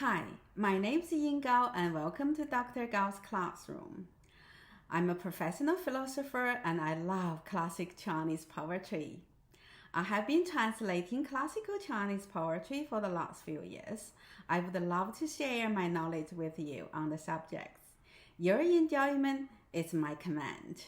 Hi, my name is Yin Gao and welcome to Dr. Gao's classroom. I'm a professional philosopher and I love classic Chinese poetry. I have been translating classical Chinese poetry for the last few years. I would love to share my knowledge with you on the subjects. Your enjoyment is my command.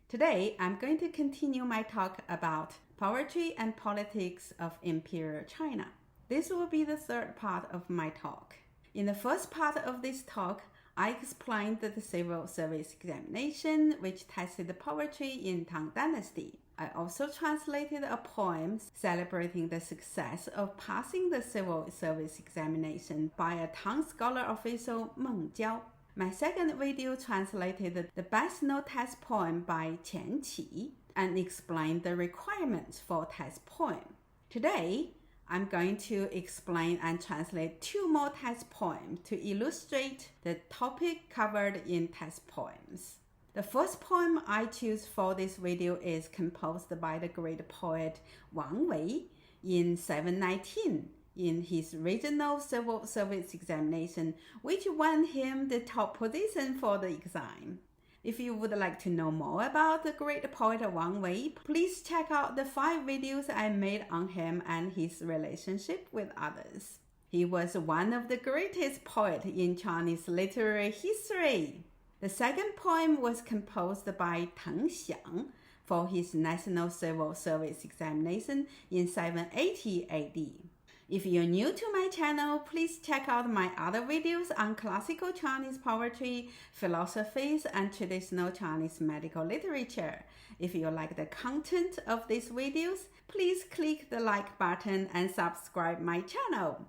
Today, I'm going to continue my talk about poetry and politics of Imperial China. This will be the third part of my talk. In the first part of this talk, I explained the civil service examination, which tested the poetry in Tang Dynasty. I also translated a poem celebrating the success of passing the civil service examination by a Tang scholar official Meng Jiao. My second video translated the best-known test poem by Qian Qi and explained the requirements for test poem. Today, I'm going to explain and translate two more test poems to illustrate the topic covered in test poems. The first poem I choose for this video is composed by the great poet Wang Wei in 719 in his regional civil service examination, which won him the top position for the exam. If you would like to know more about the great poet Wang Wei, please check out the 5 videos I made on him and his relationship with others. He was one of the greatest poets in Chinese literary history. The second poem was composed by Tang Xiang for his National Civil Service examination in 780 AD. If you're new to my channel, please check out my other videos on classical Chinese poetry, philosophies, and traditional Chinese medical literature. If you like the content of these videos, please click the like button and subscribe my channel.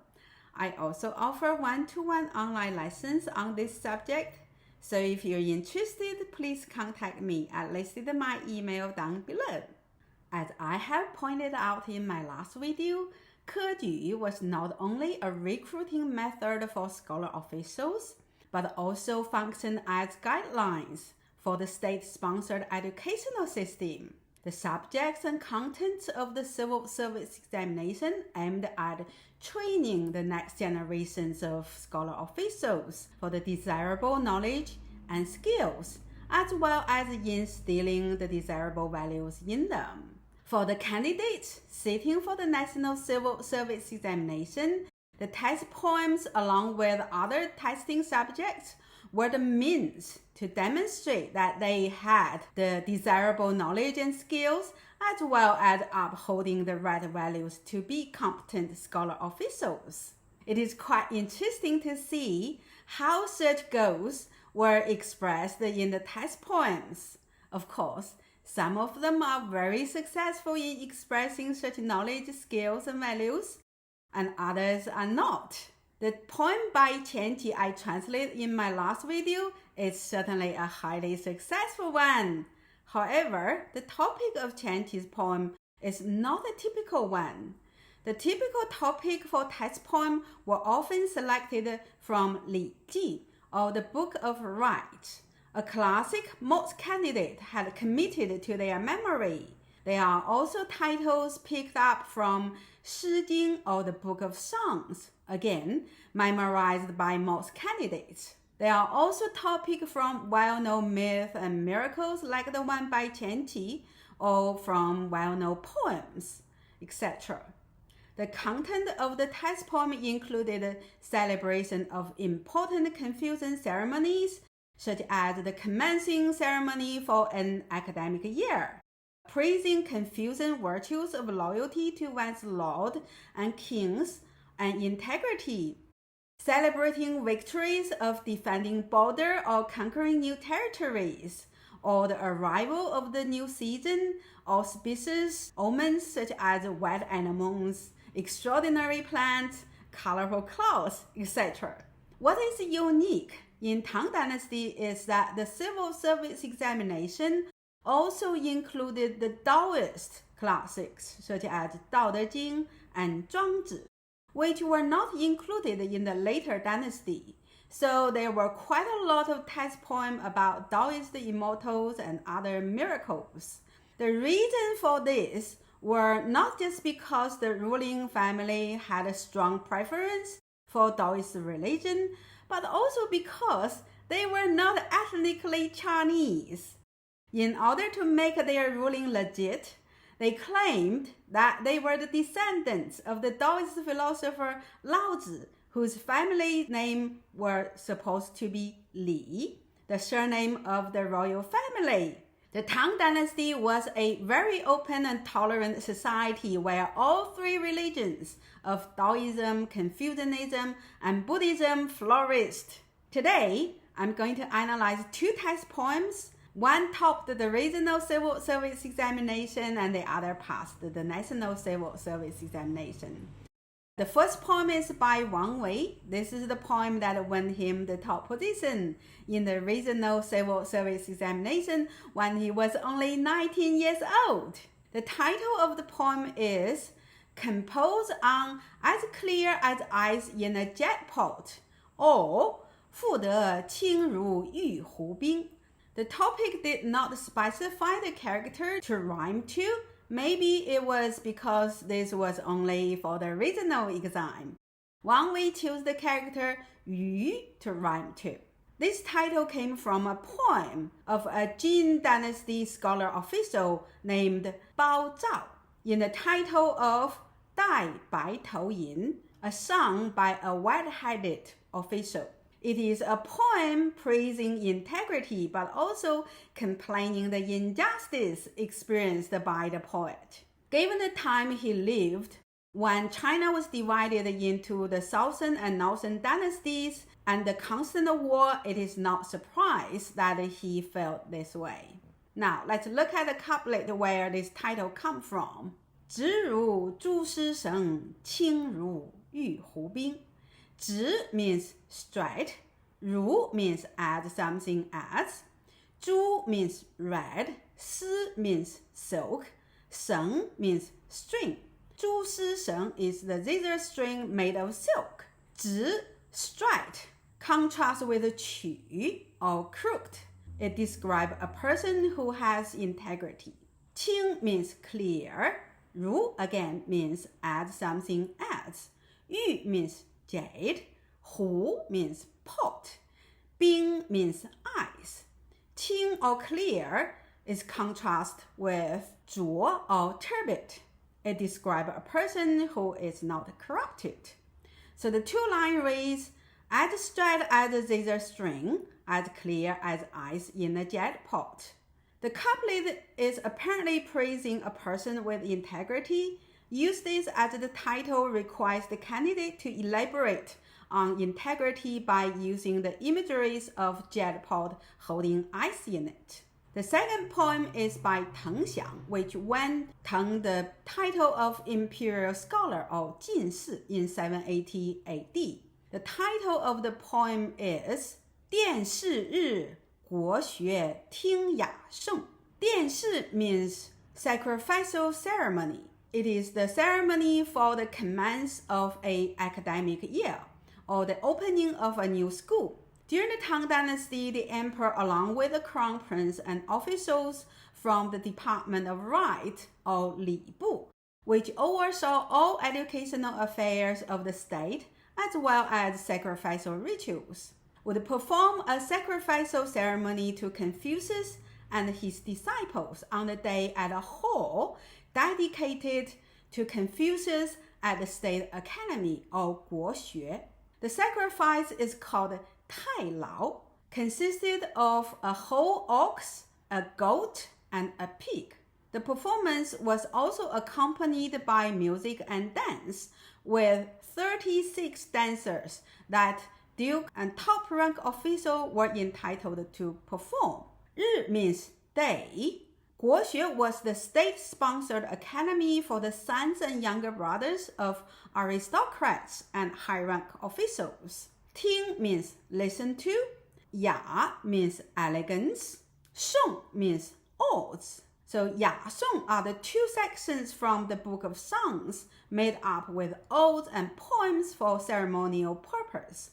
I also offer one-to-one online lessons on this subject. So if you're interested, please contact me. I listed my email down below. As I have pointed out in my last video, Keju was not only a recruiting method for scholar officials, but also functioned as guidelines for the state-sponsored educational system. The subjects and contents of the civil service examination aimed at training the next generations of scholar officials for the desirable knowledge and skills, as well as instilling the desirable values in them. For the candidates sitting for the National Civil Service examination, the test poems, along with other testing subjects, were the means to demonstrate that they had the desirable knowledge and skills, as well as upholding the right values to be competent scholar officials. It is quite interesting to see how such goals were expressed in the test poems. Of course, some of them are very successful in expressing such knowledge, skills, and values, and others are not. The poem by Qian Qi I translated in my last video is certainly a highly successful one. However, the topic of Qian Qi's poem is not a typical one. The typical topic for test poem were often selected from Li Ji, or the Book of Rights, a classic most candidates had committed to their memory. There are also titles picked up from Shi Jing, or the Book of Songs, again memorized by most candidates. There are also topics from well-known myths and miracles like the one by Qian Qi, or from well-known poems, etc. The content of the test poem included celebration of important Confucian ceremonies, such as the commencing ceremony for an academic year, praising Confucian virtues of loyalty to one's lord and kings and integrity, celebrating victories of defending border or conquering new territories, or the arrival of the new season, auspicious omens such as wild animals, extraordinary plants, colorful clothes, etc. What is unique in Tang Dynasty is that the civil service examination also included the Taoist classics such as Tao Te Ching and Zhuangzi, which were not included in the later dynasty. So there were quite a lot of test poems about Taoist immortals and other miracles. The reason for this were not just because the ruling family had a strong preference for Taoist religion, but also because they were not ethnically Chinese. In order to make their ruling legit, they claimed that they were the descendants of the Taoist philosopher Lao Tzu, whose family name were supposed to be Li, the surname of the royal family. The Tang Dynasty was a very open and tolerant society where all three religions of Taoism, Confucianism, and Buddhism flourished. Today, I'm going to analyze two test poems. One topped the regional civil service examination and the other passed the national civil service examination. The first poem is by Wang Wei. This is the poem that won him the top position in the regional civil service examination when he was only 19 years old. The title of the poem is Composed on As Clear as Ice in a Jet Pot, or 富得清如玉壶冰. The topic did not specify the character to rhyme to. Maybe it was because this was only for the regional exam. Wang Wei chose the character yu to rhyme to. This title came from a poem of a Jin Dynasty scholar official named Bao Zhao in the title of Dai Bai Tou Yin, a song by a white-headed official. It is a poem praising integrity but also complaining the injustice experienced by the poet. Given the time he lived, when China was divided into the Southern and Northern dynasties and the constant war, it is not surprised that he felt this way. Now, let's look at the couplet where this title comes from. 直如朱丝绳，清如玉壶冰. 直 means straight, 如 means add something else, 朱 means red, 丝 means silk, 绳 means string. 朱丝绳 is the zither string made of silk. 直 straight contrasts with 曲 or crooked. It describes a person who has integrity. 清 means clear, 如 again means add something else, 玉 means jade, 壶 means pot, 冰 means ice. 清 or clear is contrast with 浊 or turbid. It describes a person who is not corrupted. So the two lines reads, as straight as a zither string, as clear as ice in a jet pot. The couplet is apparently praising a person with integrity. Use this as the title requires the candidate to elaborate on integrity by using the imageries of jet pot holding ice in it. The second poem is by Tang Xiang, which won Tang the title of Imperial Scholar or 进士 in 780 AD. The title of the poem is 殿试日国学听雅颂. 殿试 means sacrificial ceremony. It is the ceremony for the commence of an academic year or the opening of a new school. During the Tang Dynasty, the emperor, along with the crown prince and officials from the Department of Right, or Li Bu, which oversaw all educational affairs of the state, as well as sacrificial rituals, would perform a sacrificial ceremony to Confucius and his disciples on the day at a hall dedicated to Confucius at the State Academy, or 国学. The sacrifice is called 太牢, consisted of a whole ox, a goat, and a pig. The performance was also accompanied by music and dance, with 36 dancers that duke and top-rank officials were entitled to perform. 日 means day. 国学 was the state-sponsored academy for the sons and younger brothers of aristocrats and high-rank officials. 听 means listen to. 雅 means elegance. 颂 means odes. So 雅颂 are the two sections from the Book of Songs made up with odes and poems for ceremonial purpose.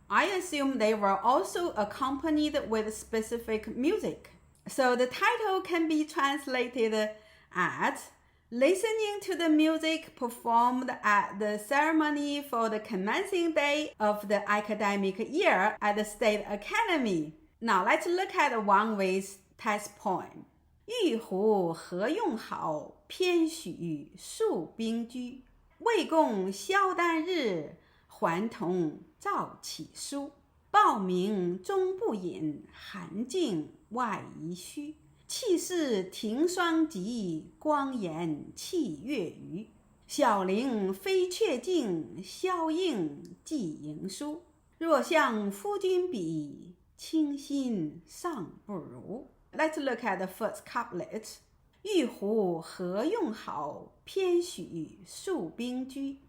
I assume they were also accompanied with specific music. So the title can be translated as Listening to the music performed at the ceremony for the commencing day of the academic year at the State Academy. Now let's look at one with test poem. 玉壶何用好，偏许数宾居。未供萧丹日，还同照启书。报名终不饮，寒静外宜虚。气势停霜急，光颜气月余。小陵飞却尽，萧映寄营书。若向夫君比，倾心尚不如。Let's look at the first couplet. 玉壶何用好，偏许数宾居。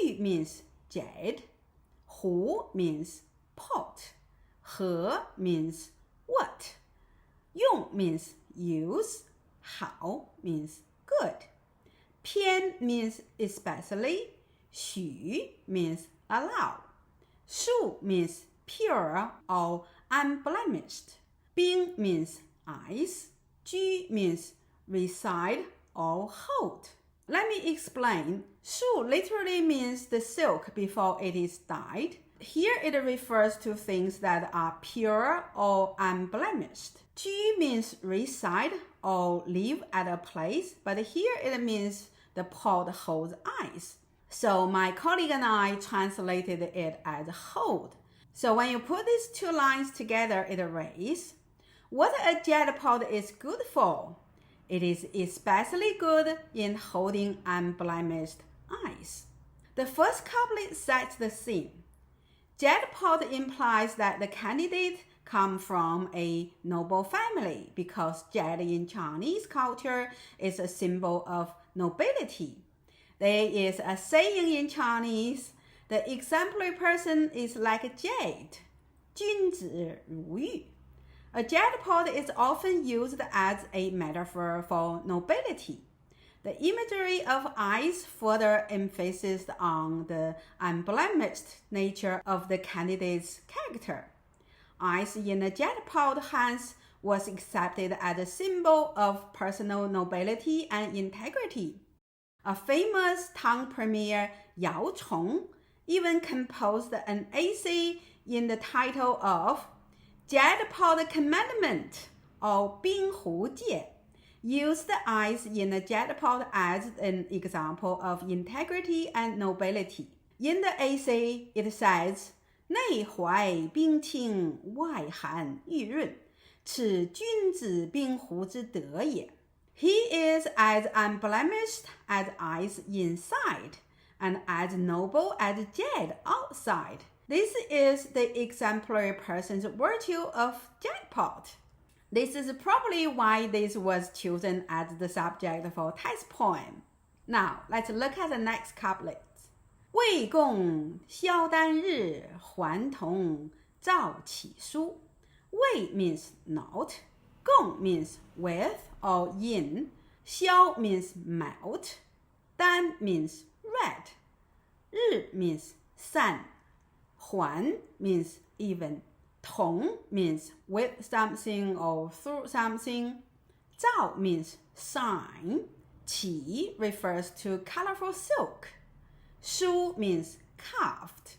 玉 means jade, 壶 means pot, 何 means what, 用 means use, 好 means good, 偏 means especially, 许 means allow, 数 means pure or unblemished, 宾 means ice, 居 means reside or hold. Let me explain. 数 literally means the silk before it is dyed. Here it refers to things that are pure or unblemished. 居 means reside or live at a place, but here it means the pot holds ice. So my colleague and I translated it as hold. So when you put these two lines together, it reads, what a jade pot is good for. It is especially good in holding unblemished ice. The first couplet sets the scene. Jade pot implies that the candidate come from a noble family because jade in Chinese culture is a symbol of nobility. There is a saying in Chinese, the exemplary person is like a jade, 君子如玉. A jade pot is often used as a metaphor for nobility. The imagery of ice further emphasizes on the unblemished nature of the candidate's character. Ice in a jade pot hence was accepted as a symbol of personal nobility and integrity. A famous Tang premier, Yao Chong, even composed an essay in the title of Jade Pot Commandment, or 冰壶戒, used the ice in a jade pot as an example of integrity and nobility. In the essay, it says, 内怀冰清，外含玉润，此君子冰壶之德也。He is as unblemished as ice inside, and as noble as jade outside. This is the exemplary person's virtue of jade pot. This is probably why this was chosen as the subject for test poem. Now, let's look at the next couplet. 未供萧丹日，还同照启书。未 means not, 供 means with or in, 萧 means melt, 丹 means red, 日 means sun, 还 means even, 同 means with something or through something, 照 means sign, 启 refers to colorful silk, 书 means carved.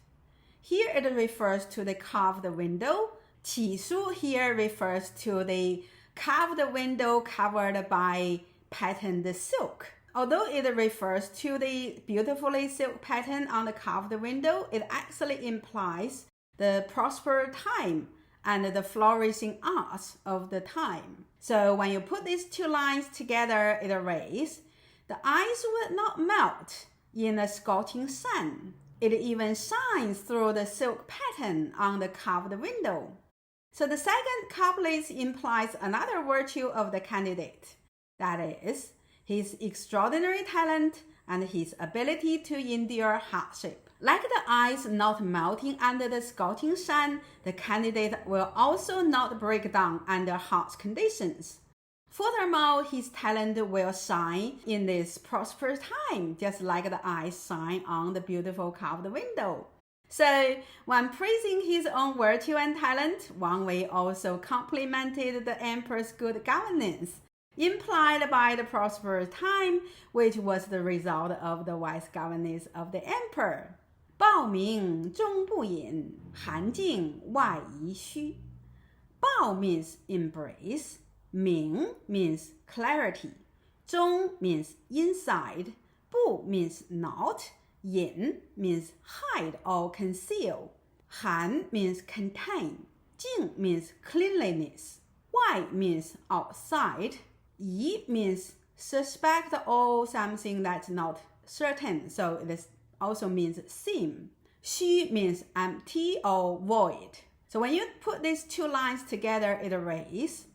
Here it refers to the carved window. 启书 here refers to the carved window covered by patterned silk. Although it refers to the beautifully silk pattern on the carved window, it actually implies the prosperous time and the flourishing arts of the time. So when you put these two lines together, it reads, the ice will not melt in the scorching sun. It even shines through the silk pattern on the carved window. So the second couplet implies another virtue of the candidate. That is, his extraordinary talent and his ability to endure hardship. Like the ice not melting under the scorching sun, the candidate will also not break down under harsh conditions. Furthermore, his talent will shine in this prosperous time, just like the ice shine on the beautiful carved window. So, when praising his own virtue and talent, Wang Wei also complimented the emperor's good governance. implied by the prosperous time, which was the result of the wise governance of the emperor. 报明终不隐，寒静外宜虚。报 means embrace, 明 means clarity, 中 means inside, 不 means not, 隐 means hide or conceal, 寒 means contain, 静 means cleanliness, 外 means outside, 疑 means suspect or something that's not certain, so it also means seem. 虚 means empty or void. So when you put these two lines together, it reads,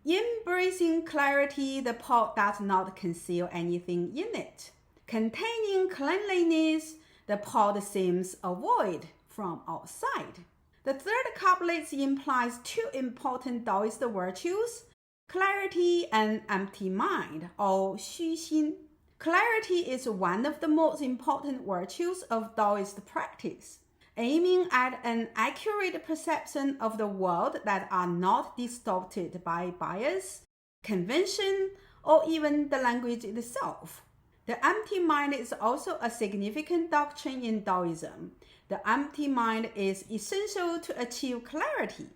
embracing clarity, the pot does not conceal anything in it. Containing cleanliness, the pot seems a void from outside. The third couplet implies two important Taoist virtues, clarity and empty mind, or 虚心. Clarity is one of the most important virtues of Taoist practice, aiming at an accurate perception of the world that are not distorted by bias, convention, or even the language itself. The empty mind is also a significant doctrine in Taoism. The empty mind is essential to achieve clarity.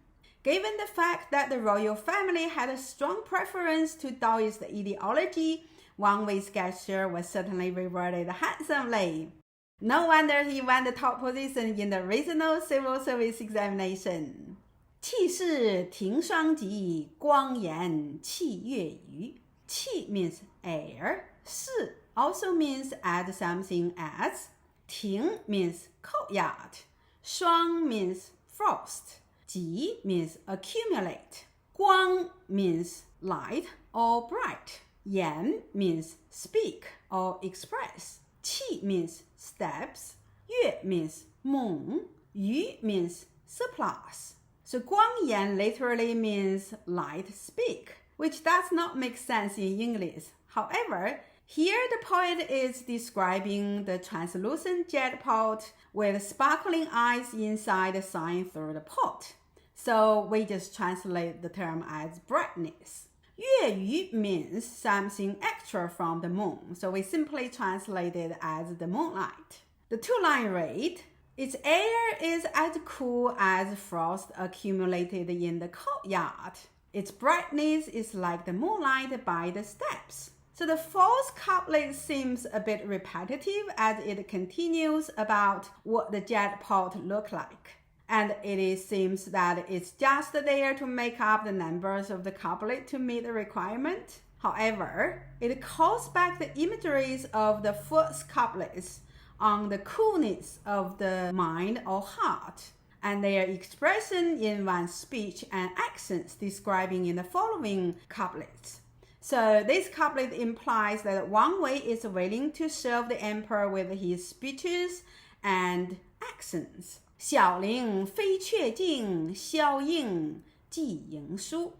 Given the fact that the royal family had a strong preference to Taoist ideology, Wang Wei's gesture was certainly rewarded handsomely. No wonder he won the top position in the regional civil service examination. 气势庭霜急，光颜气月余。气 means air, 势 also means add something as, 庭 means courtyard, 霜 means frost, 急 means accumulate, 光 means light or bright, 言 means speak or express, 气 means steps, 月 means moon, 余 means surplus. So 光言 literally means light speak, which does not make sense in English. However, here the poet is describing the translucent jet pot with sparkling eyes inside shine through the pot. So we just translate the term as brightness. 月余 means something extra from the moon, so we simply translate it as the moonlight. The two-line read, its air is as cool as frost accumulated in the courtyard. Its brightness is like the moonlight by the steps. So the fourth couplet seems a bit repetitive as it continues about what the jet pot looked like. And seems that it's just there to make up the numbers of the couplet to meet the requirement. However, it calls back the imageries of the first couplets on the coolness of the mind or heart, and their expression in one's speech and accents describing in the following couplets. So this couplet implies that Wang Wei is willing to serve the emperor with his speeches and accents. 小陵飞雀尽，萧映寄迎书。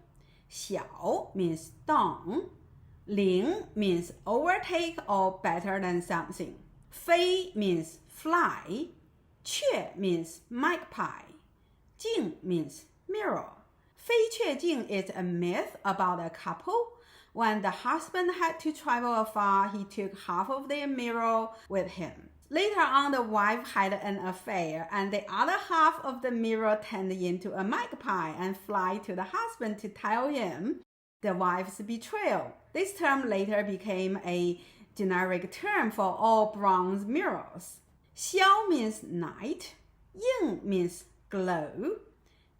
小 means down, 陵 means overtake or better than something. 飞 means fly, 雀 means magpie, 镜 means mirror. 飞雀镜 is a myth about a couple. When the husband had to travel afar, he took half of their mirror with him. Later on, the wife had an affair, and the other half of the mirror turned into a magpie and fly to the husband to tell him the wife's betrayal. This term later became a generic term for all bronze mirrors. 萧 means night, 映 means glow,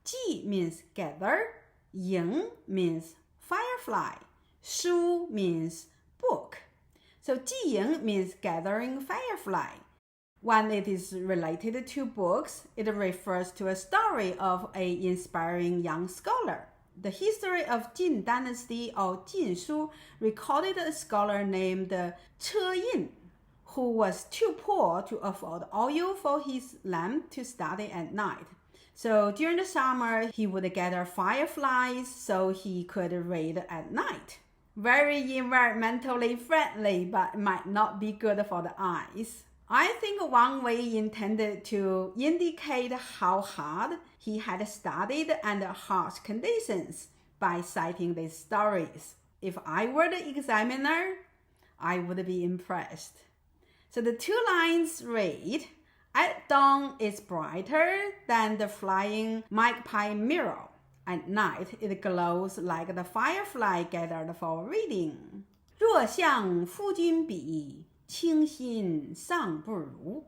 寄 means gather, 迎 means firefly, 书 means book. So 寄迎 means gathering firefly. When it is related to books, it refers to a story of an inspiring young scholar. The history of Tang Dynasty or Jin Shu recorded a scholar named Che Yin, who was too poor to afford oil for his lamp to study at night. So during the summer, he would gather fireflies so he could read at night. Very environmentally friendly, but might not be good for the eyes. I think Wang Wei intended to indicate how hard he had studied under harsh conditions by citing these stories. If I were the examiner, I would be impressed. So the two lines read, at dawn it's brighter than the flying magpie mirror. At night it glows like the firefly gathered for reading. 若向夫君比，倾心尚不如。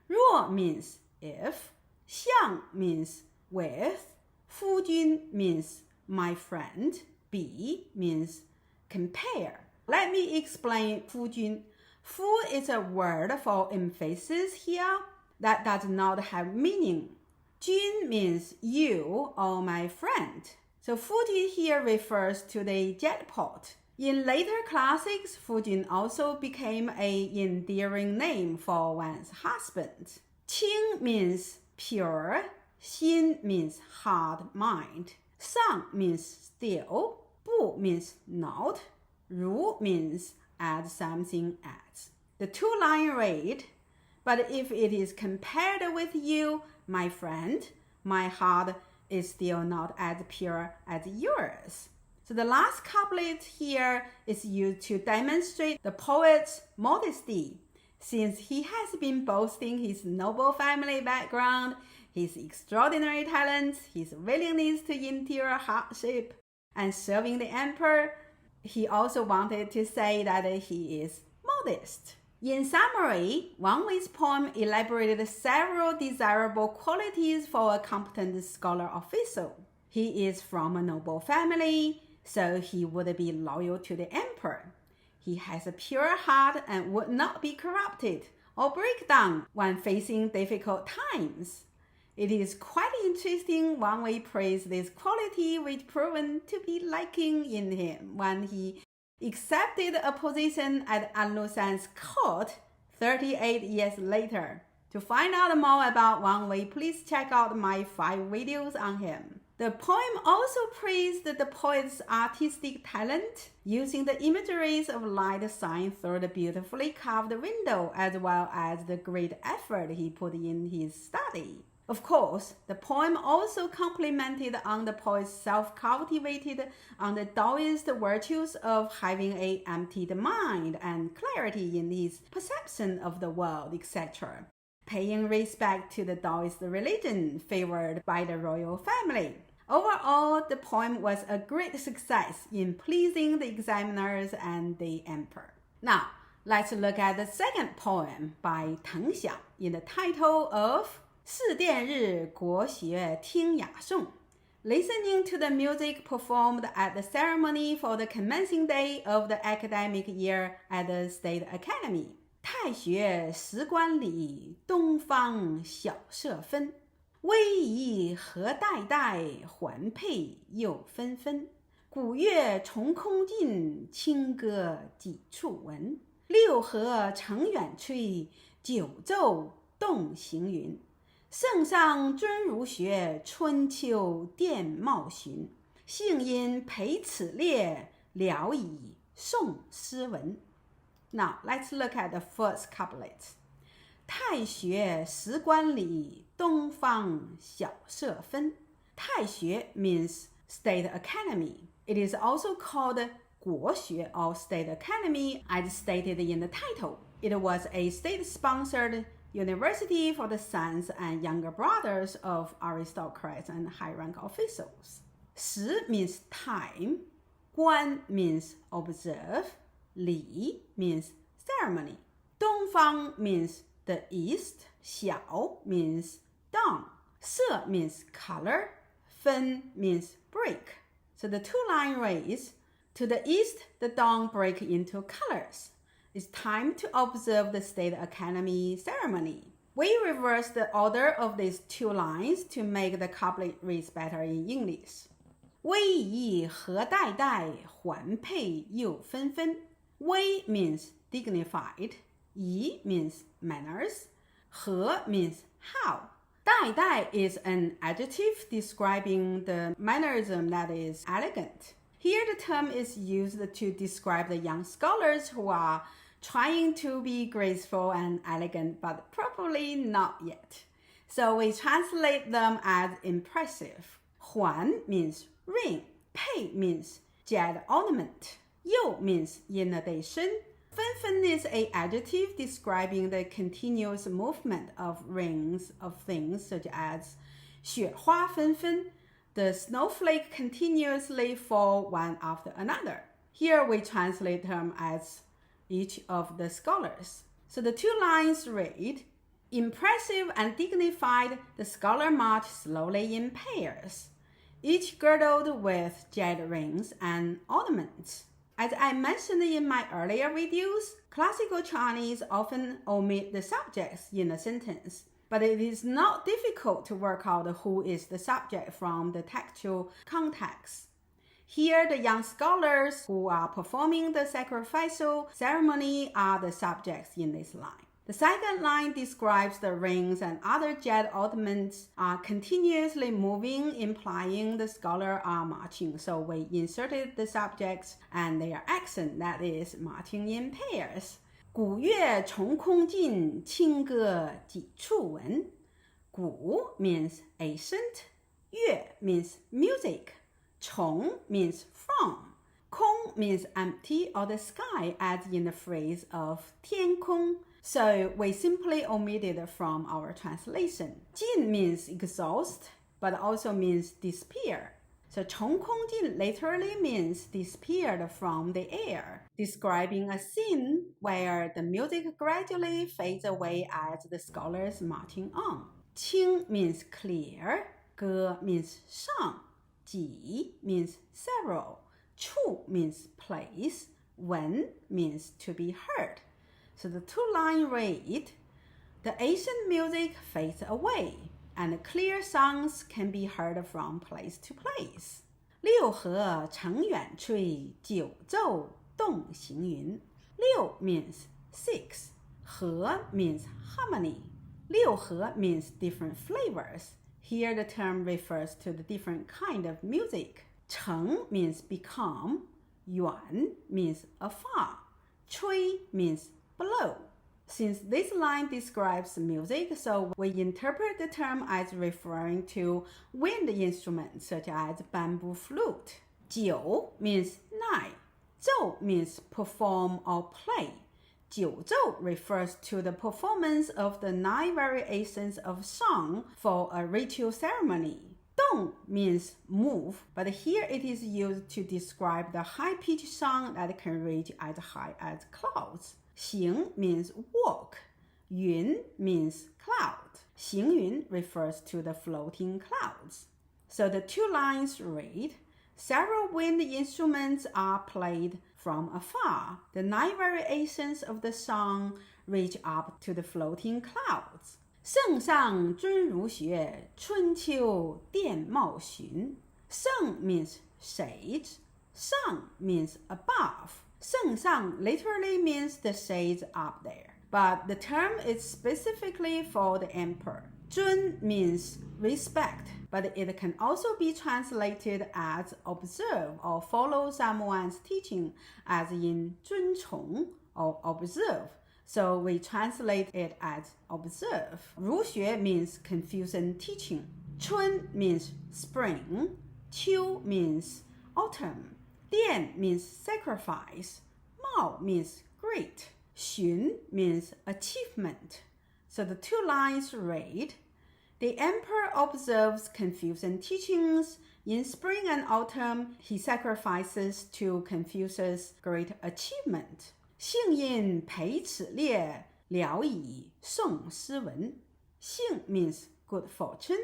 若 means if, 向 means with, 夫君 means my friend, 比 means compare. Let me explain 夫君. Fu is a word for emphasis here that does not have meaning. Jun means you or my friend. So Fujin here refers to the jackpot. In later classics, Fujin also became an endearing name for one's husband. Qing means pure, Xin means hard mind, Sang means still, Bu means not, Ru means add something else. The two lines read, but if it is compared with you, my friend, my heart is still not as pure as yours. So the last couplet here is used to demonstrate the poet's modesty, since he has been boasting his noble family background, his extraordinary talents, his willingness to endure hardship, and serving the emperor. He also wanted to say that he is modest. In summary, Wang Wei's poem elaborated several desirable qualities for a competent scholar official. He is from a noble family, so he would be loyal to the emperor. He has a pure heart and would not be corrupted or break down when facing difficult times. It is quite interesting Wang Wei praised this quality, which proven to be lacking in him when he accepted a position at An-Lushan's court 38 years later. To find out more about Wang Wei, please check out my 5 videos on him. The poem also praised the poet's artistic talent, using the imageries of light shine through the beautifully carved window, as well as the great effort he put in his study. Of course, the poem also complimented on the poet's self-cultivated on the Taoist virtues of having an emptied mind and clarity in his perception of the world, etc., paying respect to the Taoist religion favored by the royal family. Overall, the poem was a great success in pleasing the examiners and the emperor. Now, let's look at the second poem by Tang Xiang in the title of 四殿日国学听雅颂. Listening to the music performed at the ceremony for the commencing day of the academic year at the State Academy. 太学十观里，东方小舍分。逶迤何代代，环佩又纷纷。古乐重空尽，清歌几处闻。六合成远吹，九州动行云。圣上尊儒学，春秋殿茂寻。幸因陪此列，聊以诵诗文。Now, let's look at the first couplet. 太学十观里，东方小舍分。太学 means State Academy. It is also called 国学 or State Academy, as stated in the title. It was a state-sponsored university for the sons and younger brothers of aristocrats and high-rank officials. 时 means time, 观 means observe, 礼 means ceremony. 东方 means the east, 小 means dawn, 色 means color, 分 means break. So the two line reads, to the east the dawn break into colors. It's time to observe the State Academy ceremony. We reverse the order of these two lines to make the couplet read better in English. 逶迤何代代，环佩又纷纷。逶 means dignified, 迤 means manners, 何 means how. 代代 is an adjective describing the mannerism that is elegant. Here the term is used to describe the young scholars who are trying to be graceful and elegant, but probably not yet. So we translate them as impressive. 环 means ring, pei means jade ornament. You means in addition. 纷纷 is an adjective describing the continuous movement of rings of things such as 雪花纷纷. The snowflake continuously fall one after another. Here we translate them as each of the scholars. So the two lines read, impressive and dignified, the scholar march slowly in pairs, each girdled with jade rings and ornaments. As I mentioned in my earlier videos, classical Chinese often omit the subjects in a sentence, but it is not difficult to work out who is the subject from the textual context. Here, the young scholars who are performing the sacrificial ceremony are the subjects in this line. The second line describes the rings and other jade ornaments are continuously moving, implying the scholars are marching. So we inserted the subjects and their accent, that is marching in pairs. 古乐重空尽，清歌几处闻. 古 means ancient, 乐 means music, 重 means from, 空 means empty or the sky, as in the phrase of 天空. So we simply omitted from our translation. 尽 means exhaust, but also means disappear. So 重空尽 literally means disappeared from the air, describing a scene where the music gradually fades away as the scholars marching on. 清 means clear, 歌 means song, 几 means several, 处 means place, 闻 means to be heard. So the two lines read, the ancient music fades away, and clear sounds can be heard from place to place. 六合成远吹，九奏动行云. 六 means six, 和 means harmony. 六合 means different flavors. Here the term refers to the different kind of music. 成 means become, 远 means afar, 吹 means blow. Since this line describes music, so we interpret the term as referring to wind instruments such as bamboo flute. 九 means nine. 奏 means perform or play. 九奏 refers to the performance of the 9 variations of song for a ritual ceremony. 动 means move, but here it is used to describe the high-pitched song that can reach as high as clouds. 行 means walk. 云 means cloud. 行云 refers to the floating clouds. So the two lines read, several wind instruments are played from afar. The 9 variations of the song reach up to the floating clouds. 圣上尊儒学，春秋殿茂循. 圣 means sage. 上 means above. 圣上 literally means the shades up there, but the term is specifically for the emperor. 尊 means respect, but it can also be translated as observe or follow someone's teaching, as in 尊崇 or observe. So we translate it as observe. 儒学 means Confucian teaching. 春 means spring. 秋 means autumn. 殿 means sacrifice. 茂 means great. 循 means achievement. So the two lines read, the emperor observes Confucian teachings. In spring and autumn, he sacrifices to Confucius' great achievement. 幸因培此列，聊以诵诗文. 幸 means good fortune.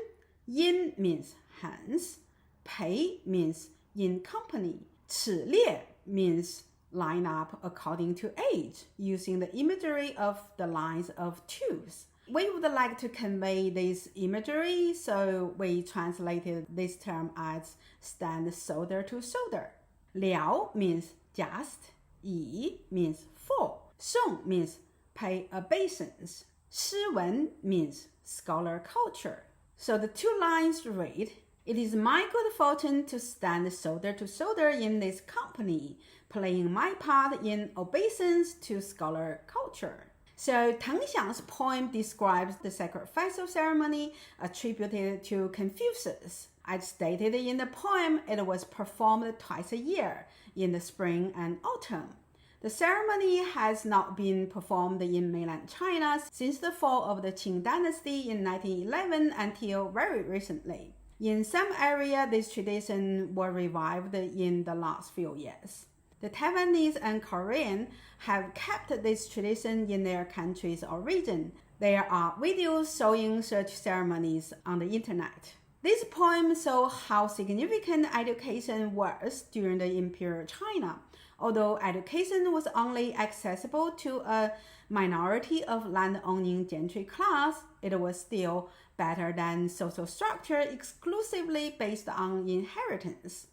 因 means hence. 培 means in company. 此列 means line up according to age, using the imagery of the lines of twos. We would like to convey this imagery, so we translated this term as stand shoulder to shoulder. 聊 means just. 以 means for. 诵 means pay obeisance. 诗文 means scholar culture. So the two lines read, it is my good fortune to stand shoulder to shoulder in this company, playing my part in obeisance to scholar culture. So Tang Xiang's poem describes the sacrificial ceremony attributed to Confucius. As stated in the poem, it was performed twice a year, in the spring and autumn. The ceremony has not been performed in mainland China since the fall of the Tang Dynasty in 1911 until very recently. In some areas, this tradition was revived in the last few years. The Taiwanese and Korean have kept this tradition in their country's origin. There are videos showing such ceremonies on the internet. This poem shows how significant education was during the Imperial China. Although education was only accessible to a minority of land-owning gentry class, it was still better than social structure exclusively based on inheritance.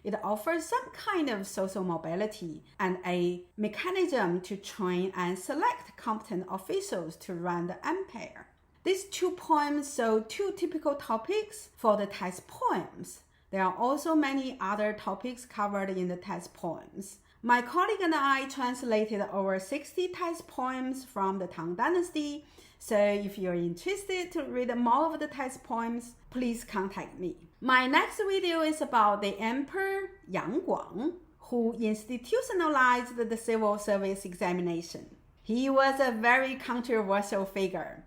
It offers some kind of social mobility and a mechanism to train and select competent officials to run the empire. These two poems show two typical topics for the text poems. There are also many other topics covered in the text poems. My colleague and I translated over 60 text poems from the Tang Dynasty, so if you're interested to read more of the text poems, please contact me. My next video is about the Emperor Yang Guang, who institutionalized the civil service examination. He was a very controversial figure.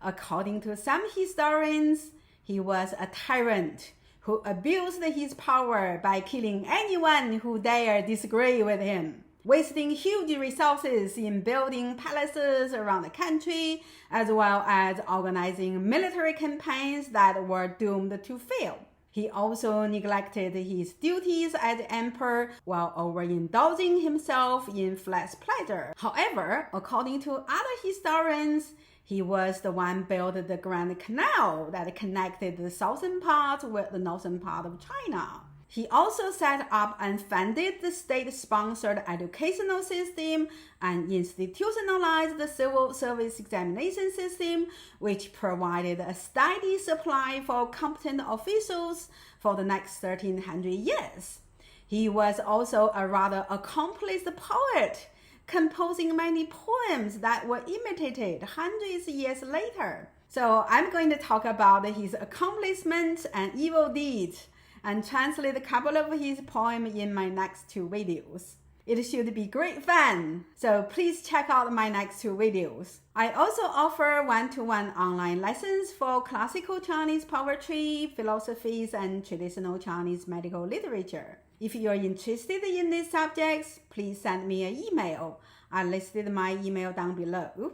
According to some historians, he was a tyrant who abused his power by killing anyone who dared disagree with him, wasting huge resources in building palaces around the country, as well as organizing military campaigns that were doomed to fail. He also neglected his duties as emperor while overindulging himself in flesh pleasure. However, according to other historians, he was the one built the Grand Canal that connected the southern part with the northern part of China. He also set up and funded the state-sponsored educational system and institutionalized the civil service examination system, which provided a steady supply for competent officials for the next 1300 years. He was also a rather accomplished poet, composing many poems that were imitated hundreds of years later. So I'm going to talk about his accomplishments and evil deeds and translate a couple of his poems in my next two videos. It should be great fun, so please check out my next two videos. I also offer one-to-one online lessons for classical Chinese poetry, philosophies, and traditional Chinese medical literature. If you're interested in these subjects, please send me an email. I listed my email down below.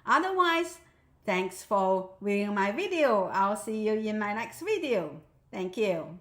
Otherwise, thanks for viewing my video. I'll see you in my next video. Thank you.